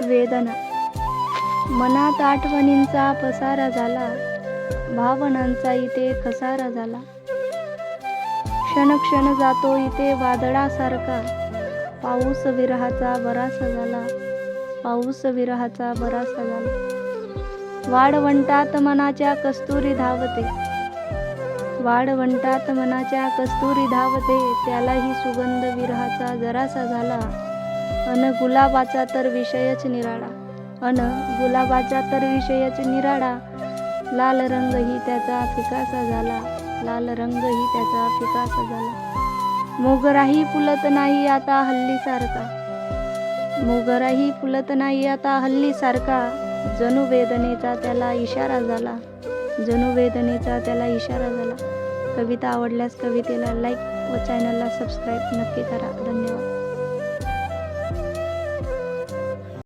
वेदना. मनात आठवणींचा पसारा झाला, भावनांचा इथे खसारा झाला. क्षण क्षण जातो इथे वादळासारखा, पाऊस विरहाचा बरासा झाला, पाऊस विरहाचा बरासा झाला. वाळवंटात मनाच्या कस्तुरी धावते, वाळवंटात मनाच्या कस्तुरी धावते, त्यालाही सुगंध विरहाचा जरासा झाला. अन गुलाबाचा तर विषयच निराळा, अन गुलाबाचा तर विषयच निराळा. लाल रंगही त्याचा फिकासा झाला, लाल रंगही त्याचा फिकासा झाला. मोगराही फुलत नाही आता हल्ली सारखा, मोगराही फुलत नाही आता हल्ली सारखा. जणू वेदनेचा त्याला इशारा झाला, जणू वेदनेचा त्याला इशारा झाला. कविता आवडल्यास कवितेला लाईक व चॅनलला सबस्क्राईब नक्की करा. धन्यवाद.